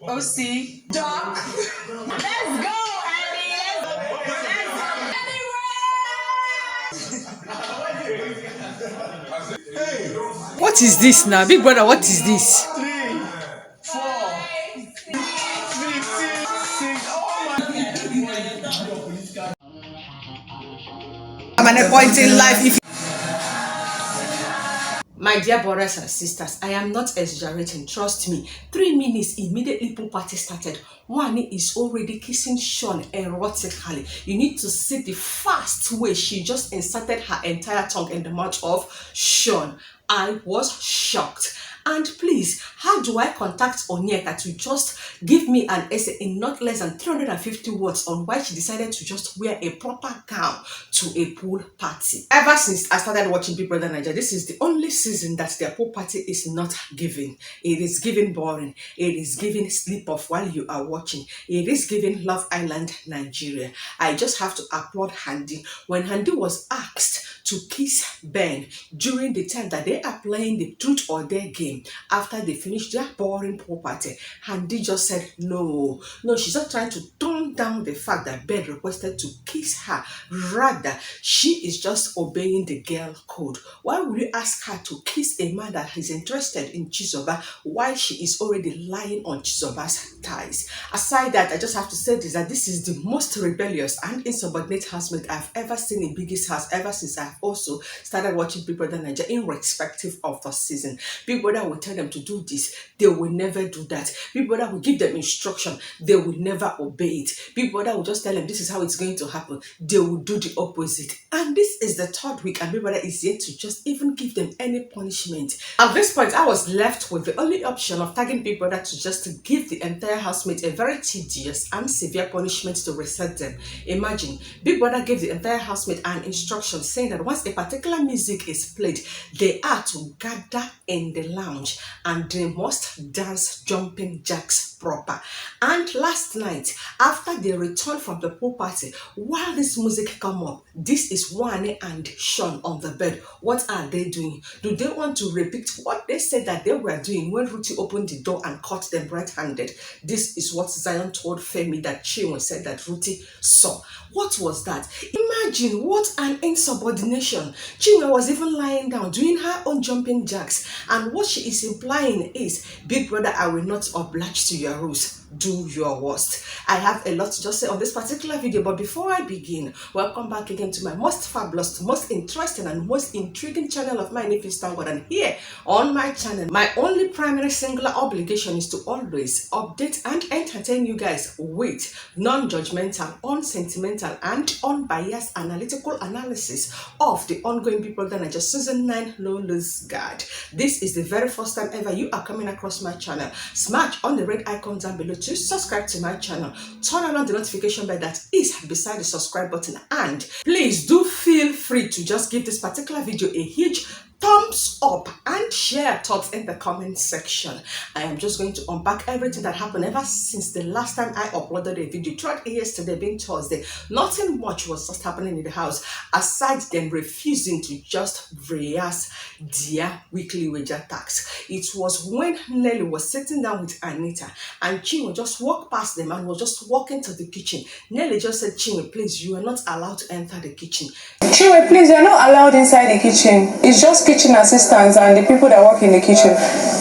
OC. Doc. Let's go, Annie. What is this now? Big brother, what is this? 3, 4, 15, 6. Oh my. I'm at a point in life. My dear brothers and sisters, I am not exaggerating, trust me. 3 minutes immediately pool party started. One is already kissing Sean erotically. You need to see the fast way she just inserted her entire tongue in the mouth of Sean. I was shocked. And please, how do I contact Onyeka to just give me an essay in not less than 350 words on why she decided to just wear a proper gown to a pool party? Ever since I started watching Bigbrother Naija, this is the only season that their pool party is not giving. It is giving boring. It is giving sleep off while you are watching. It is giving Love Island Nigeria. I just have to applaud Handy. When Handy was asked to kiss Ben during the time that they are playing the truth or dare game, after they finished their boring pool party, Handy just said no, she's not trying to tone down the fact that Ben requested to kiss her. Rather, she is just obeying the girl code. Why would you ask her to kiss a man that is interested in Chizoba while she is already lying on Chizoba's thighs? Aside that, I just have to say this, that this is the most rebellious and insubordinate housemate I've ever seen in Biggie's house ever since I've also started watching Bigbrother Naija, irrespective of the season. Bigbrother will tell them to do this, they will never do that. Bigbrother will give them instruction, they will never obey it. Bigbrother will just tell them this is how it's going to happen, they will do the opposite. And this is the 3rd week and Bigbrother is yet to just even give them any punishment. At this point, I was left with the only option of tagging Bigbrother to just give the entire housemate a very tedious and severe punishment to reset them. Imagine, Bigbrother gave the entire housemate an instruction saying that once a particular music is played, they are to gather in the lounge and they must dance jumping jacks proper. And last night, after they returned from the pool party, while this music come up, this is H0Rny and Sean on the bed. What are they doing? Do they want to repeat what they said that they were doing when RUTHEE opened the door and caught them red-handed? This is what Zion told FEMI that CHINWE said that RUTHEE saw. What was that? Imagine what an insubordination. CHINWE was even lying down doing her own jumping jacks, and what she is implying is, Bigbrother, I will not oblige to your rules. Do your worst. I have a lot to just say on this particular video, but before I begin, welcome back again to my most fabulous, most interesting and most intriguing channel of mine, if you stand God. And here on my channel, my only primary singular obligation is to always update and entertain you guys with non-judgmental, unsentimental and unbiased analytical analysis of the ongoing Bigbrother Naija season 9 Lola's Guard. This is the very first time ever you are coming across my channel. Smash on the red icon down below to subscribe to my channel. Turn on the notification bell that is beside the subscribe button, and please do feel free to just give this particular video a huge thumbs up and share thoughts in the comment section. I am just going to unpack everything that happened ever since the last time I uploaded a video throughout yesterday being Thursday. Nothing much was just happening in the house aside them refusing to just rehearse their weekly wager tax. It was when Nelly was sitting down with Anita and CHINWE just walked past them and was just walking to the kitchen. Nelly just said, CHINWE, please, you are not allowed to enter the kitchen. CHINWE, please, you're not allowed inside the kitchen. It's just kitchen assistants and the people that work in the kitchen.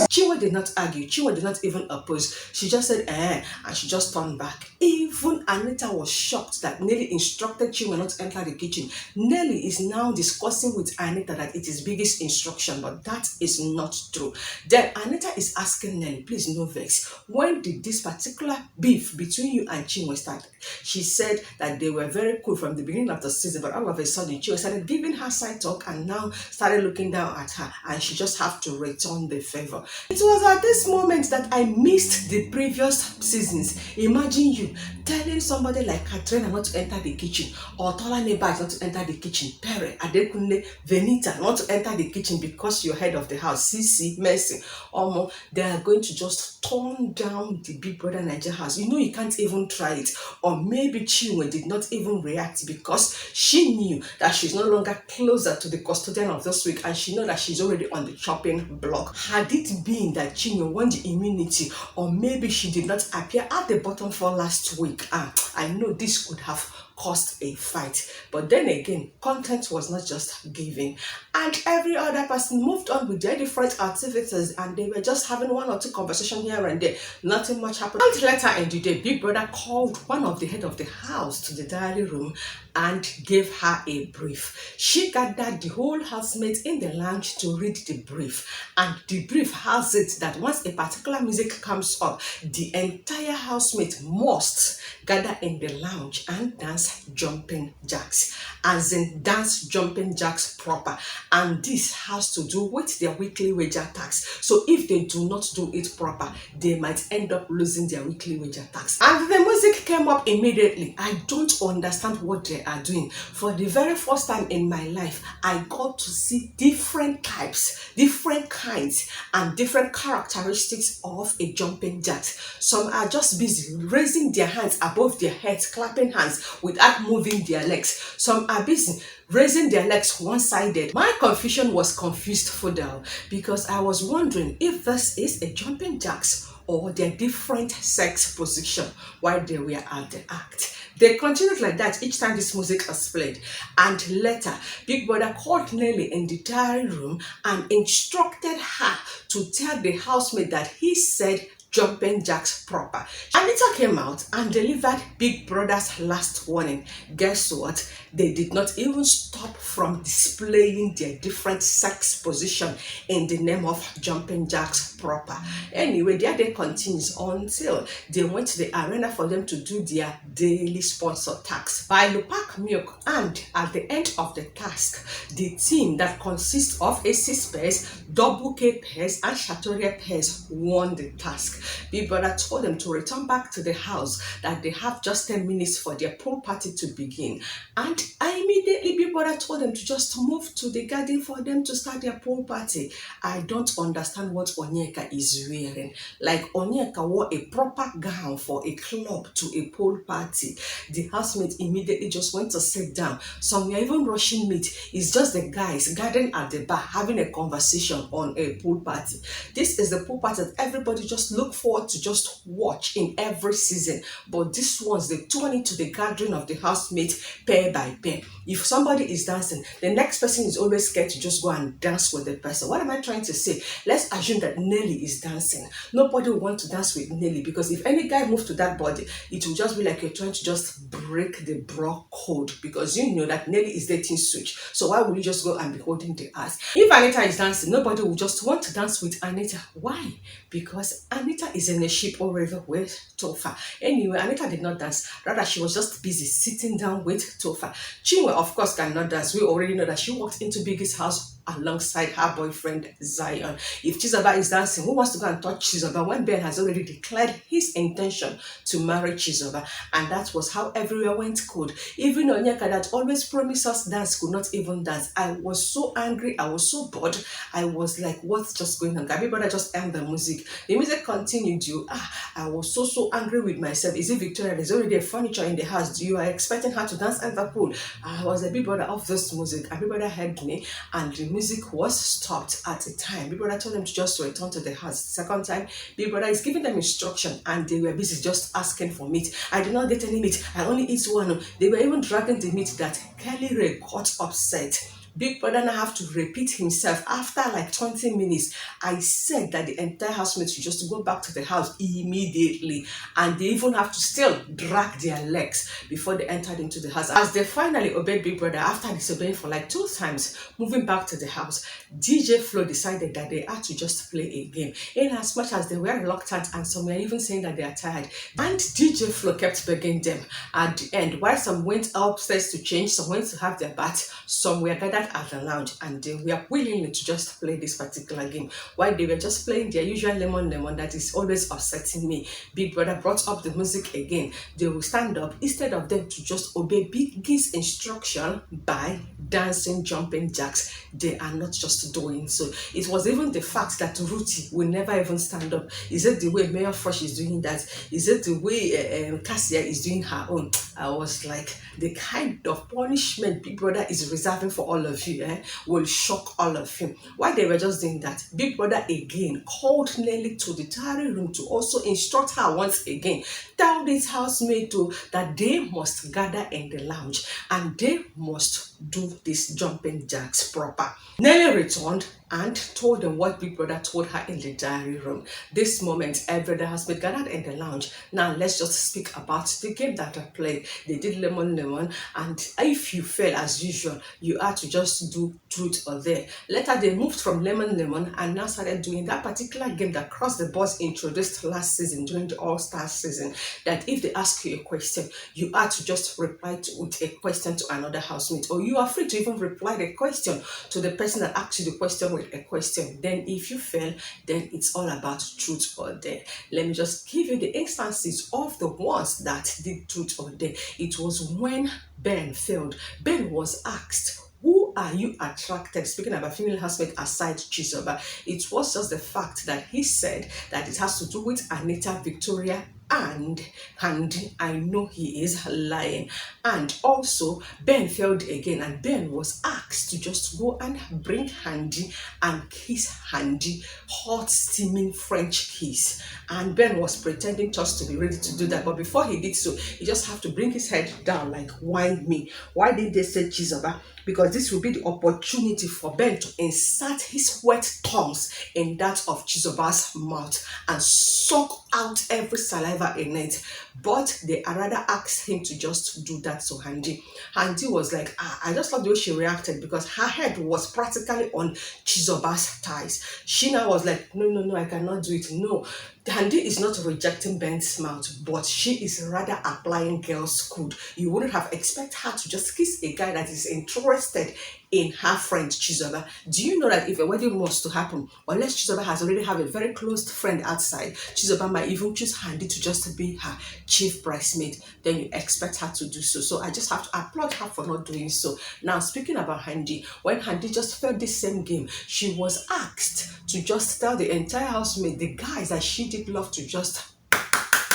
CHINWE did not argue. CHINWE did not even oppose. She just said, and she just turned back. Even Anita was shocked that Nelly instructed CHINWE not to enter the kitchen. Nelly is now discussing with Anita that it is Biggie's instruction, but that is not true. Then Anita is asking Nelly, please, no vex, when did this particular beef between you and CHINWE start? She said that they were very cool from the beginning of the season, but all of a sudden CHINWE started giving her side talk and now started looking down at her, and she just have to return the favor. It was at this moment that I missed the previous seasons. Imagine you telling somebody like Katrina not to enter the kitchen, or Tola Nebas not to enter the kitchen, Pere, Adekunle, Venita not to enter the kitchen because you're head of the house, Sisi, Mercy, Omo, they are going to just turn down the Bigbrother Naija house. You know you can't even try it. Or maybe CHINWE did not even react because she knew that she's no longer closer to the custodian of this week, and she know that she's already on the chopping block. Had it been that CHINWE won the immunity, or maybe she did not appear at the bottom for last week, I know this could have caused a fight. But then again, content was not just given, and every other person moved on with their different activities, and they were just having one or two conversations here and there. Nothing much happened. And later in the day, Bigbrother called one of the head of the house to the diary room and gave her a brief. She gathered the whole housemates in the lounge to read the brief, and the brief has it that once a particular music comes up, the entire housemate must gather in the lounge and dance jumping jacks, as in dance jumping jacks proper. And this has to do with their weekly wager tax. So if they do not do it proper, they might end up losing their weekly wager tax. And the music came up immediately. I don't understand what they are doing. For the very first time in my life, I got to see different types, different kinds, and different characteristics of a jumping jack. Some are just busy raising their hands above their heads, clapping hands without moving their legs. Some are busy raising their legs one-sided. My confusion was confused further, because I was wondering if this is a jumping jacks or their different sex position while they were at the act. They continued like that each time this music was played. And later, Bigbrother called Nelly in the diary room and instructed her to tell the housemate that he said jumping jacks proper. Anita came out and delivered Bigbrother's last warning. Guess what? They did not even stop from displaying their different sex position in the name of jumping jacks proper. Anyway, their day continues until they went to the arena for them to do their daily sponsor task. By Lupac Milk, and at the end of the task, the team that consists of Aces pairs, Double K pairs, and H0Rny pairs won the task. Bigbrother told them to return back to the house, that they have just 10 minutes for their pool party to begin. And immediately Bigbrother told them to just move to the garden for them to start their pool party. I don't understand what Onyeka is wearing. Like, Onyeka wore a proper gown for a club to a pool party. The housemates immediately just went to sit down. Some were even rushing meat. It's just the guys gathering at the bar having a conversation on a pool party. This is the pool party that everybody just look forward to just watch in every season. But this one's they turn into the gathering of the housemates pair by pair. If somebody is dancing, the next person is always scared to just go and dance with the person. What am I trying to say? Let's assume that Nelly is dancing. Nobody will want to dance with Nelly, because if any guy moves to that body, it will just be like you're trying to just break the bra code, because you know that Nelly is dating Switch. So why would you just go and be holding the ass? If Anita is dancing, nobody will just want to dance with Anita. Why? Because Anita is in a ship already with TOFA. Anyway, Anita did not dance. Rather, she was just busy sitting down with TOFA. CHINWE, of course, cannot dance. We already know that she walked into Biggie's house alongside her boyfriend Zion. If Chizoba is dancing, who wants to go and touch Chizoba when Ben has already declared his intention to marry Chizoba? And that was how everywhere went cold. Even Onyeka that always promised us dance could not even dance. I was so angry, I was so bored. I was like, what's just going on? Everybody just end the music. The music continued. I was so angry with myself. Is it Victoria? There's already a furniture in the house. You are expecting her to dance at the pool. I was a Bigbrother of this music. Everybody heard me, and the music was stopped at a time. Bigbrother told them to just return to the house. Second time, Bigbrother is giving them instruction, and they were busy just asking for meat. I did not get any meat. I only eat one. They were even dragging the meat that Kelly Ray got upset. Bigbrother now have to repeat himself after like 20 minutes. I said that the entire housemate should just go back to the house immediately, and they even have to still drag their legs before they entered into the house. As they finally obeyed Bigbrother after disobeying for like 2 times, moving back to the house, DJ Flo decided that they had to just play a game, in as much as they were reluctant, and some were even saying that they are tired. And DJ Flo kept begging them. At the end, while some went upstairs to change, some went to have their bath, some were gathered at the lounge, and they were willing to just play this particular game. While they were just playing their usual lemon that is always upsetting me, Bigbrother brought up the music again. They will stand up instead of them to just obey Biggie's instruction by dancing jumping jacks, they are not just doing so. It was even the fact that RUTHEE will never even stand up. Is it the way Mayor Fresh is doing that? Is it the way Cassia is doing her own? I was like, the kind of punishment Bigbrother is reserving for all of you will shock all of you. While they were just doing that, Bigbrother again called Nelly to the diary room to also instruct her once again. Tell this housemate that they must gather in the lounge and they must do this jumping jacks proper. Nelly returned and told them what Bigbrother told her in the diary room. This moment, every other housemate gathered in the lounge. Now, let's just speak about the game that I played. They did lemon, and if you fail as usual, you had to just do truth or dare. Later, they moved from lemon, and now started doing that particular game that Cross the Boss introduced last season during the All-Star season, that if they ask you a question, you had to just reply with a question to another housemate, or you are free to even reply the question to the person that asked you the question with a question. Then if you fail, then it's all about truth or dare. Let me just give you the instances of the ones that did truth or dare. It was when Ben failed. Ben was asked, who are you attracted? Speaking about female housemate aside Chizoba, it was just the fact that he said that it has to do with Anita, Victoria, and Handy. I know he is lying. And also Ben failed again, and Ben was asked to just go and bring Handy and kiss Handy, hot steaming French kiss. And Ben was pretending just to be ready to do that, but before he did so, he just have to bring his head down like, why me? Why did they say Chizoba? Because this will be the opportunity for Ben to insert his wet tongues in that of Chizoba's mouth and suck out every saliva in it. But they rather asked him to just do that to Handy. Handy was like, I just love the way she reacted, because her head was practically on Chizoba's thighs. She now was like, no, I cannot do it. No. Handy is not rejecting Ben's mouth, but she is rather applying girl's code. You wouldn't have expected her to just kiss a guy that is interested in her friend Chizoba. Do you know that if a wedding was to happen, unless Chizoba has already have a very close friend outside, Chizoba might even choose Handy to just be her chief bridesmaid, then you expect her to do so. So I just have to applaud her for not doing so. Now, speaking about Handy, when Handy just felt this same game, she was asked to just tell the entire housemate, the guys that she did love to just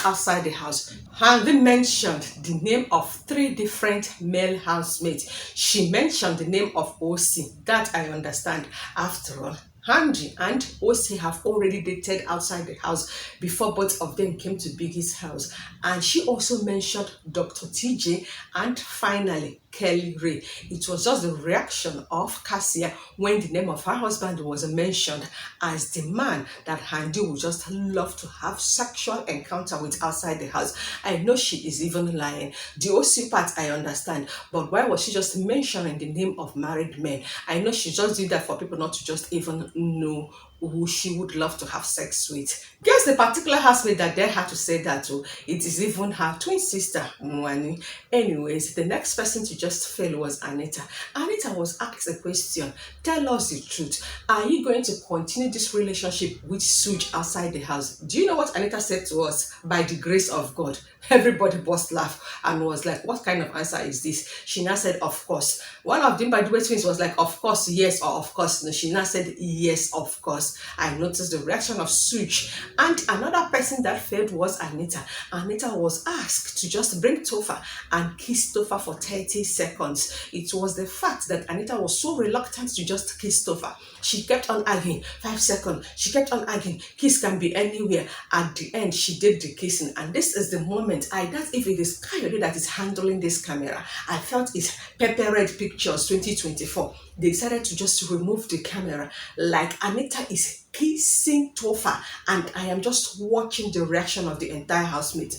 outside the house. Handy mentioned the name of 3 different male housemates. She mentioned the name of OC. That I understand. After all, Handy and OC have already dated outside the house before both of them came to Biggie's house. And she also mentioned Dr. TJ and finally Kelly Ray. It was just the reaction of Cassia when the name of her husband was mentioned as the man that Handy would just love to have sexual encounter with outside the house. I know she is even lying. The OC part I understand, but why was she just mentioning the name of married men? I know she just did that for people not to just even know who she would love to have sex with. Guess the particular housemate that dared her to say that to, it is even her twin sister, Mwani. Anyways, the next person to just fail was Anita. Anita was asked a question. Tell us the truth. Are you going to continue this relationship with Suj outside the house? Do you know what Anita said to us? By the grace of God. Everybody burst laugh and was like, what kind of answer is this? She now said, of course. One of them, by the way, twins was like, of course, yes, or of course no. She now said, yes, of course. I noticed the reaction of Suj. And another person that failed was Anita. Anita was asked to just bring TOFA and kiss TOFA for 30 seconds. It was the fact that Anita was so reluctant to just kiss TOFA. She kept on arguing, 5 seconds. She kept on arguing, kiss can be anywhere. At the end, she did the kissing. And this is the moment I doubt if it is Coyote that is handling this camera. I felt it's Pepper Red Pictures 2024. They decided to just remove the camera, like Anita is kissing TOFA, and I am just watching the reaction of the entire housemate.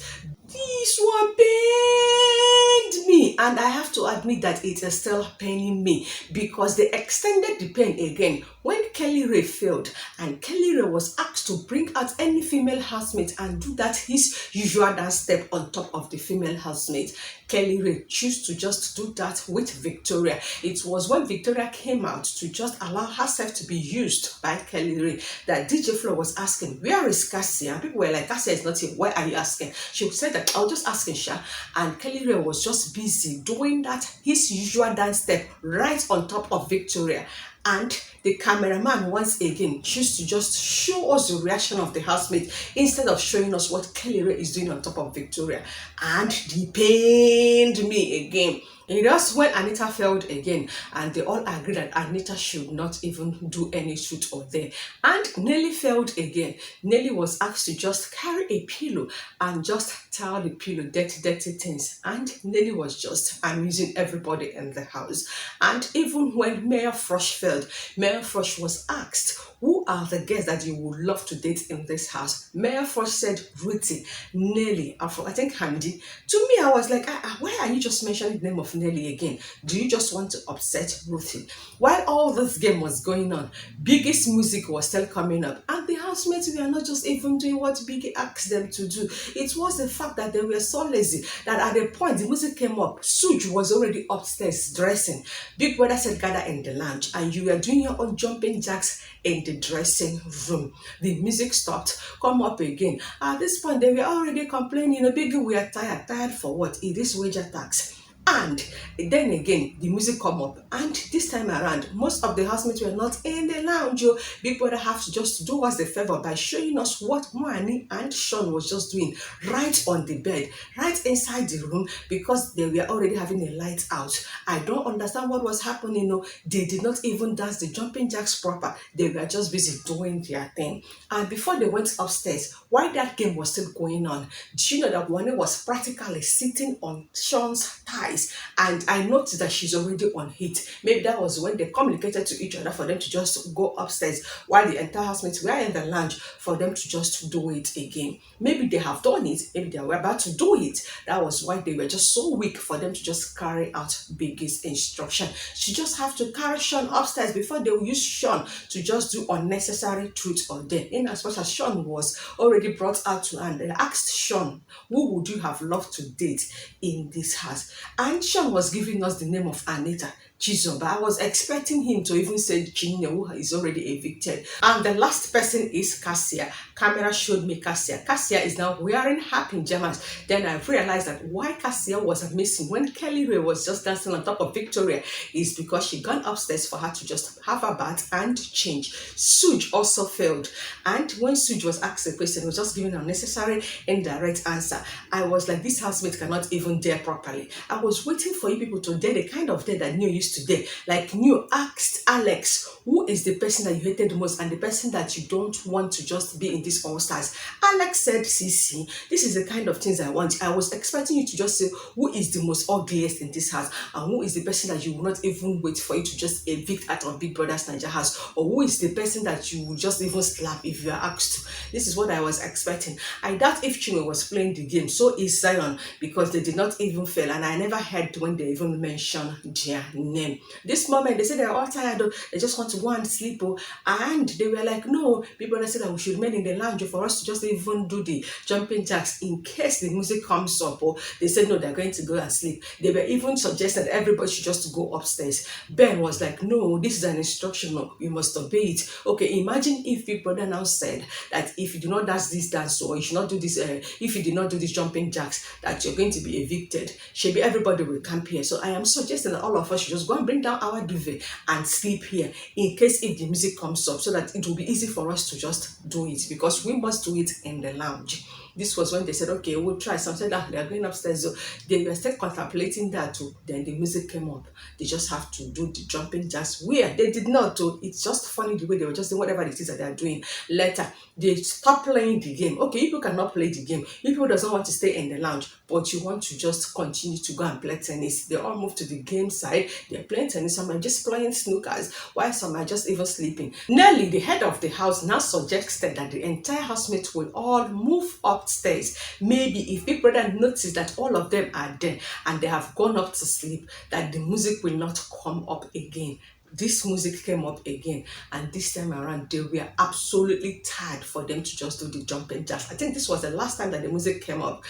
This one pained me, and I have to admit that it is still paining me, because they extended the pain again when Kelly Ray failed, and Kelly Ray was asked to bring out any female housemate and do that his usual dance step on top of the female housemate. Kelly Ray chose to just do that with Victoria. It was when Victoria came out to just allow herself to be used by Kelly Ray that DJ Flo was asking, where is Cassia? People were like, Cassia is not here. Why are you asking? She said that, I'll just ask Sha. And Kelly Ray was just busy doing that his usual dance step right on top of Victoria. And the cameraman once again choose to just show us the reaction of the housemate instead of showing us what Kelly Ray is doing on top of Victoria. And he pained me again. And that's when Anita failed again, and they all agreed that Anita should not even do any shoot or there. And Nelly failed again. Nelly was asked to just carry a pillow and just tell the pillow dirty things. And Nelly was just amusing everybody in the house. And even when Mayor Frosh failed, Mayor Frosh was asked, who are the guests that you would love to date in this house? Mayor Frosh said Ruthie, Nelly, I think Hamdi. To me, I was like, why are you just mentioning the name of Nelly again? Do you just want to upset Ruthie? While all this game was going on, Biggie's music was still coming up, and the housemates were not just even doing what Biggie asked them to do. It was the fact that they were so lazy that at the point the music came up, Suj was already upstairs dressing. Bigbrother said gather in the lounge, and you were doing your own jumping jacks in the dressing room. The music stopped, come up again. At this point, they were already complaining, Biggie, we are tired. Tired for what? It is wager tax. And then again, the music come up, and this time around, most of the housemates were not in the lounge. Bigbrother have to just do us the favor by showing us what Moani and Sean was just doing right on the bed, right inside the room, because they were already having a light out. I don't understand what was happening. They did not even dance the jumping jacks proper. They were just busy doing their thing. And before they went upstairs, while that game was still going on, do you know that Moani was practically sitting on Sean's thighs? And I noticed that she's already on heat. Maybe that was when they communicated to each other for them to just go upstairs while the entire housemates were in the lounge for them to just do it again. Maybe they have done it, maybe they were about to do it. That was why they were just so weak for them to just carry out Biggie's instruction. She just have to carry Sean upstairs before they will use Sean to just do unnecessary truth or dare. In as much as Sean was already brought out to hand, they asked Sean, who would you have loved to date in this house? And Sean was giving us the name of Anita Chizoba. I was expecting him to even say CHINNE, who is already evicted. And the last person is Cassia. Camera showed me Cassia. Cassia is now wearing her pajamas. Then I realized that why Cassia was missing when Kelly Ray was just dancing on top of Victoria is because she gone upstairs for her to just have a bath and change. Suj also failed. And when Suj was asked a question, he was just giving an unnecessary indirect answer. I was like, this housemate cannot even dare properly. I was waiting for you people to dare the kind of dare that New used to dare. Like New asked Alex, who is the person that you hated the most and the person that you don't want to just be in this All Stars? Alex said, Cece, this is the kind of things I want. I was expecting you to just say, who is the most ugliest in this house? And who is the person that you will not even wait for you to just evict out of Bigbrother's Naija house? Or who is the person that you will just even slap if you are asked to? This is what I was expecting. I doubt if CHINWE was playing the game. So is Zion, because they did not even fail. And I never heard when they even mentioned their name. This moment, they said they're all tired. They just want to go and sleep. And they were like, no, people said that we should remain in the lounge for us to just even do the jumping jacks in case the music comes up. Or they said, no, they're going to go and sleep. They were even suggested everybody should just go upstairs. Ben was like, no, this is an instruction. No, you must obey it. Okay, imagine if Bigbrother now said that if you do not dance this dance or you should not do this, if you did not do these jumping jacks, that you're going to be evicted. Maybe everybody will camp here. So I am suggesting that all of us should just go and bring down our duvet and sleep here in case if the music comes up, so that it will be easy for us to just do it, because we must do it in the lounge. This was when they said, okay, we'll try. Some said that they're going upstairs. So they were still contemplating that too. Then the music came up. They just have to do the jumping jacks. Where they did not do. It's just funny the way they were just doing whatever it is that they're doing. Later, they stopped playing the game. Okay, people cannot play the game. People doesn't want to stay in the lounge, but you want to just continue to go and play tennis. They all moved to the game side. They're playing tennis. Some are just playing snookers, while some are just even sleeping. Nelly, the head of the house, now suggested that the entire housemates will all move upstairs. Maybe if Bigbrother notices that all of them are there and they have gone up to sleep, that the music will not come up again. This music came up again, and this time around they were absolutely tired for them to just do the jumping jacks. I think this was the last time that the music came up,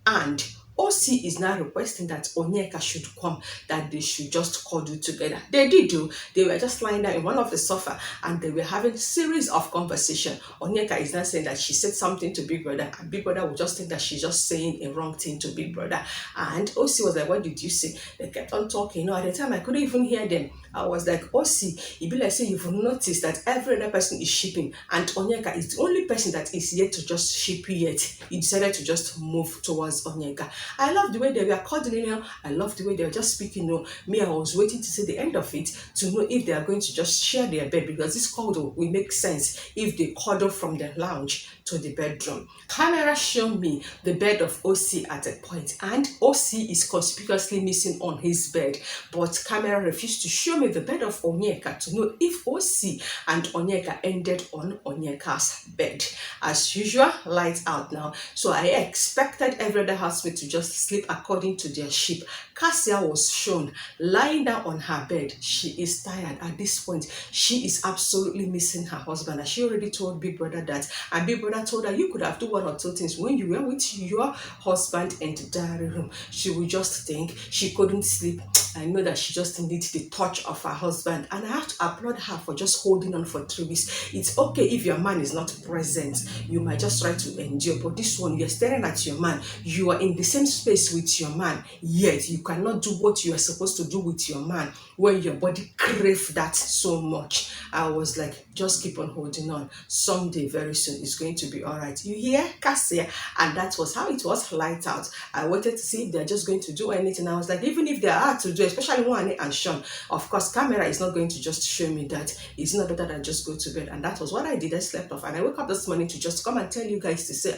and OC is now requesting that Onyeka should come, that they should just cuddle together. They did do. They were just lying down in one of the sofa and they were having a series of conversation. Onyeka is now saying that she said something to Bigbrother, and Bigbrother would just think that she's just saying a wrong thing to Bigbrother. And OC was like, what did you say? They kept on talking. At the time I couldn't even hear them. I was like, OC, it be like say you've noticed that every other person is shipping, and Onyeka is the only person that is yet to just ship yet. You decided to just move towards Onyeka. I love the way they were cuddling. I love the way they were just speaking. Me, I was waiting to see the end of it to know if they are going to just share their bed, because this cuddle will make sense if they cuddle from the lounge to the bedroom. Camera showed me the bed of OC at a point, and OC is conspicuously missing on his bed, but camera refused to show me the bed of Onyeka to know if OC and Onyeka ended on Onyeka's bed. As usual, lights out now. So I expected every other housemate to just sleep according to their ship. Cassia was shown lying down on her bed. She is tired at this point. She is absolutely missing her husband. She already told Bigbrother that, and Bigbrother told her, you could have done one or two things when you were with your husband in the diary room. She would just think she couldn't sleep. I know that she just needs the touch of her husband, and I have to applaud her for just holding on for 3 weeks. It's okay if your man is not present. You might just try to endure, but this one, you're staring at your man. You are in the same space with your man, yet you cannot do what you are supposed to do with your man when your body craves that so much. I was like, just keep on holding on. Someday, very soon, it's going to be all right. You hear, Cassia? And that was how it was. Light out. I wanted to see if they're just going to do anything. I was like, even if they are to do, especially Juan and Sean, of course, camera is not going to just show me that. It's not better than just go to bed. And that was what I did. I slept off, and I woke up this morning to just come and tell you guys to say,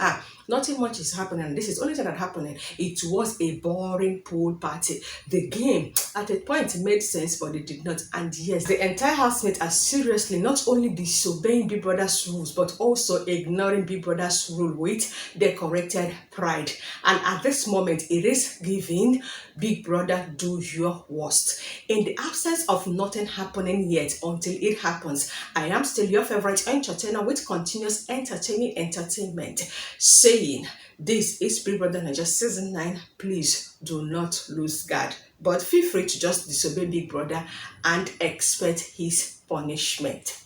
nothing much is happening. This is the only thing that happening. It was a boring pool party. The game at a point made sense, but it did not. And yes, the entire housemate are seriously not only disobeying Bigbrother's rules, but also ignoring Bigbrother's rule with the corrected pride. And at this moment, it is giving Bigbrother, do your worst. In the absence of nothing happening yet until it happens, I am still your favorite entertainer with continuous entertaining entertainment, saying this is BBNaija season 9. Please do not lose guard, but feel free to just disobey Bigbrother and expect his punishment.